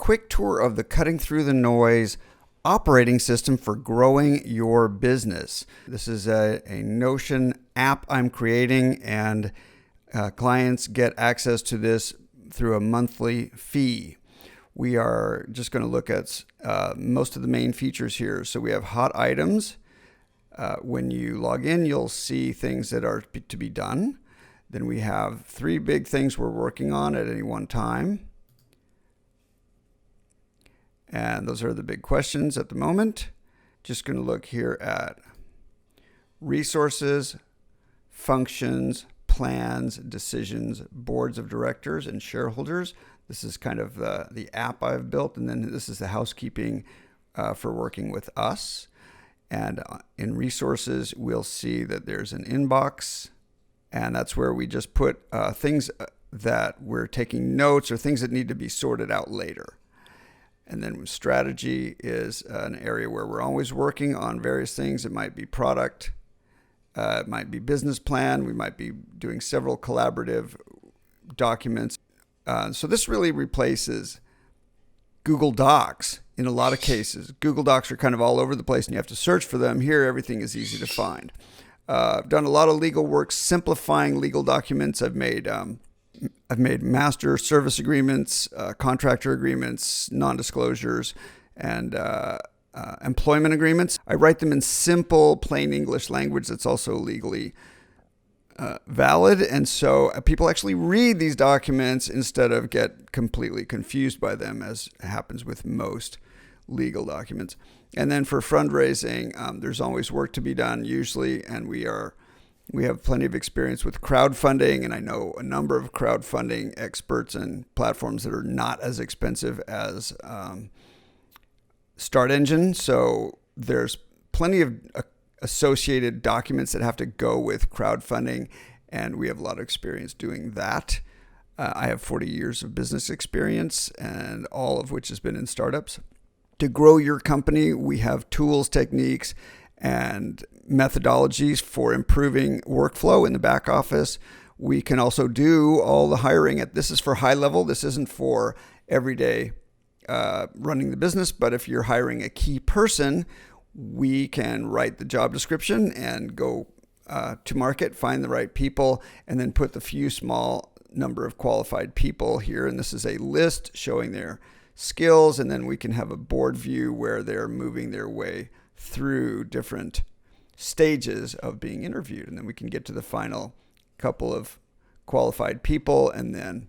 quick tour of the Cutting Through the Noise operating system for growing your business. This is a Notion app I'm creating, and clients get access to this through a monthly fee. We are just going to look at most of the main features here. So we have hot items. When you log in, you'll see things that are to be done. Then we have 3 big things we're working on at any one time. And those are the big questions at the moment. Just going to look here at resources, functions, plans, decisions, boards of directors, and shareholders. This is kind of the app I've built. And then this is the housekeeping for working with us. And in resources, we'll see that there's an inbox. And that's where we just put things that we're taking notes or things that need to be sorted out later. And then strategy is an area where we're always working on various things. It might be product, it might be business plan. We might be doing several collaborative documents. So this really replaces Google Docs in a lot of cases. Google Docs are kind of all over the place and you have to search for them. Here, everything is easy to find. I've done a lot of legal work simplifying legal documents. I've made master service agreements, contractor agreements, non-disclosures, and employment agreements. I write them in simple, plain English language that's also legally valid. And so people actually read these documents instead of get completely confused by them, as happens with most legal documents. And then for fundraising, there's always work to be done usually, and we have plenty of experience with crowdfunding, and I know a number of crowdfunding experts and platforms that are not as expensive as Start Engine. So there's plenty of associated documents that have to go with crowdfunding, and we have a lot of experience doing that. I have 40 years of business experience, and all of which has been in startups. To grow your company, we have tools, techniques, and methodologies for improving workflow in the back office. We can also do all the hiring. This is for high level. This isn't for everyday running the business. But if you're hiring a key person, we can write the job description and go to market, find the right people, and then put the few small number of qualified people here. And this is a list showing their skills. And then we can have a board view where they're moving their way through different stages of being interviewed. And then we can get to the final couple of qualified people, and then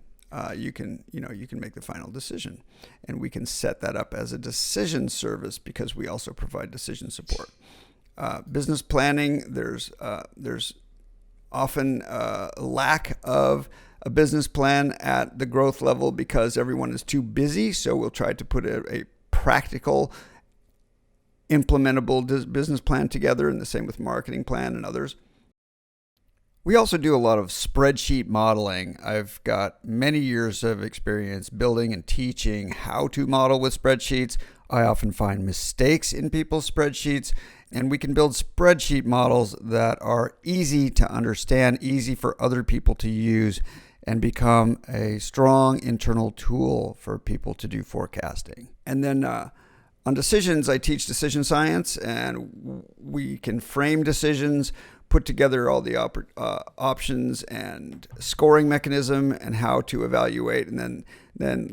you can make the final decision. And we can set that up as a decision service because we also provide decision support. Business planning, there's often a lack of a business plan at the growth level because everyone is too busy. So we'll try to put a practical, implementable business plan together, and the same with marketing plan and others. We also do a lot of spreadsheet modeling. I've got many years of experience building and teaching how to model with spreadsheets. I often find mistakes in people's spreadsheets, and we can build spreadsheet models that are easy to understand, easy for other people to use, and become a strong internal tool for people to do forecasting. And then on decisions, I teach decision science, and we can frame decisions, put together all the options and scoring mechanism and how to evaluate, and then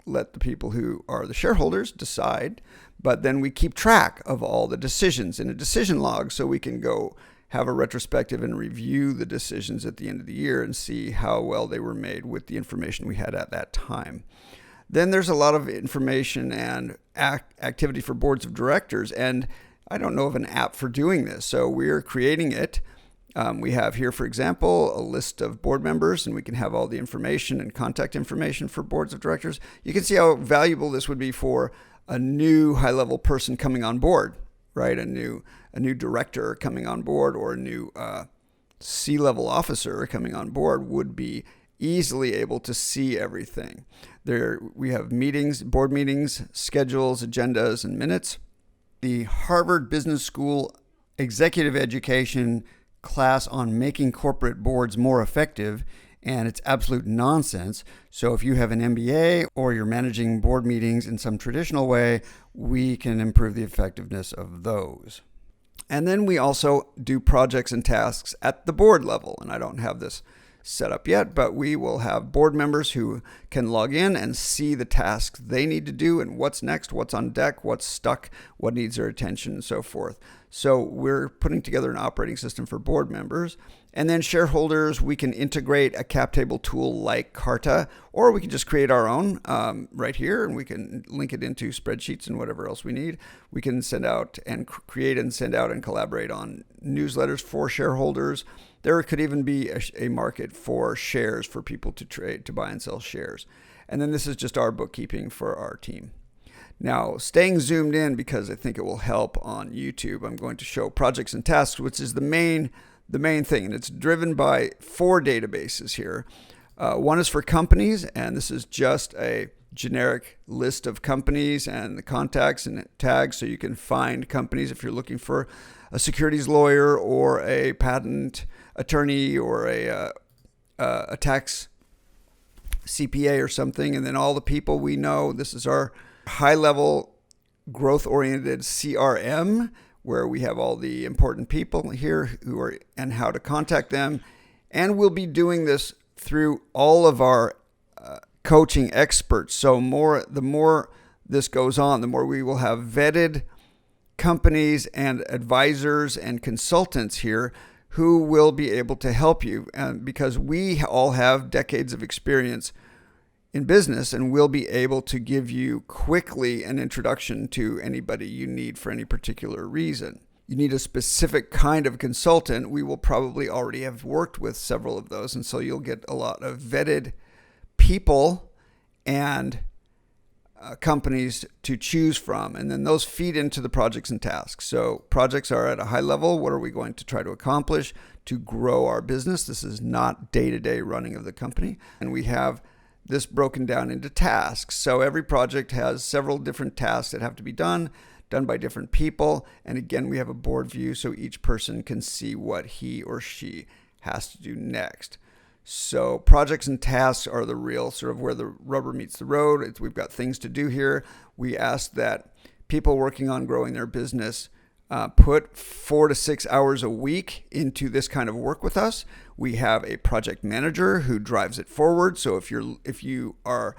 let the people who are the shareholders decide. But then we keep track of all the decisions in a decision log, so we can go have a retrospective and review the decisions at the end of the year and see how well they were made with the information we had at that time. Then there's a lot of information and activity for boards of directors, and I don't know of an app for doing this, so we're creating it. We have here, for example, a list of board members, and we can have all the information and contact information for boards of directors. You can see how valuable this would be for a new high-level person coming on board, right? A new director coming on board, or a new C-level officer coming on board would be easily able to see everything. There we have meetings, board meetings, schedules, agendas, and minutes. The Harvard Business School Executive Education class on making corporate boards more effective and it's absolute nonsense. So if you have an MBA or you're managing board meetings in some traditional way, we can improve the effectiveness of those. And then we also do projects and tasks at the board level. And I don't have this set up yet, but we will have board members who can log in and see the tasks they need to do and what's next, what's on deck, what's stuck, what needs their attention, and so forth. So we're putting together an operating system for board members. And then shareholders, we can integrate a cap table tool like Carta, or we can just create our own right here, and we can link it into spreadsheets and whatever else we need. We can send out and create and send out and collaborate on newsletters for shareholders. There could even be a market for shares for people to trade, to buy and sell shares. And then this is just our bookkeeping for our team. Now, staying zoomed in because I think it will help on YouTube, I'm going to show projects and tasks, which is the main thing. And it's driven by 4 databases here. One is for companies, and this is just a generic list of companies and the contacts and tags, so you can find companies if you're looking for a securities lawyer or a patent attorney or a tax CPA or something. And then all the people we know. This is our high-level growth-oriented CRM, where we have all the important people here and how to contact them. And we'll be doing this through all of our coaching experts. So the more this goes on, the more we will have vetted companies and advisors and consultants here who will be able to help you, because we all have decades of experience in business, and we'll be able to give you quickly an introduction to anybody you need for any particular reason. You need a specific kind of consultant. We will probably already have worked with several of those, and so you'll get a lot of vetted people and companies to choose from, and then those feed into the projects and tasks. So projects are at a high level. What are we going to try to accomplish to grow our business? This is not day-to-day running of the company. And we have this broken down into tasks. So every project has several different tasks that have to be done by different people. And again, we have a board view so each person can see what he or she has to do next. So projects and tasks are the real sort of where the rubber meets the road. We've got things to do here. We ask that people working on growing their business put 4 to 6 hours a week into this kind of work with us. We have a project manager who drives it forward. So if you are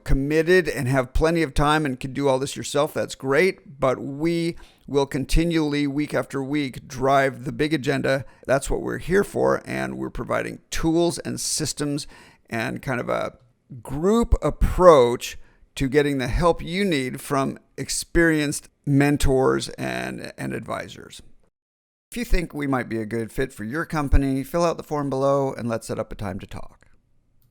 committed and have plenty of time and can do all this yourself, that's great. But we will continually, week after week, drive the big agenda. That's what we're here for. And we're providing tools and systems and kind of a group approach to getting the help you need from experienced mentors and advisors. If you think we might be a good fit for your company, fill out the form below and let's set up a time to talk.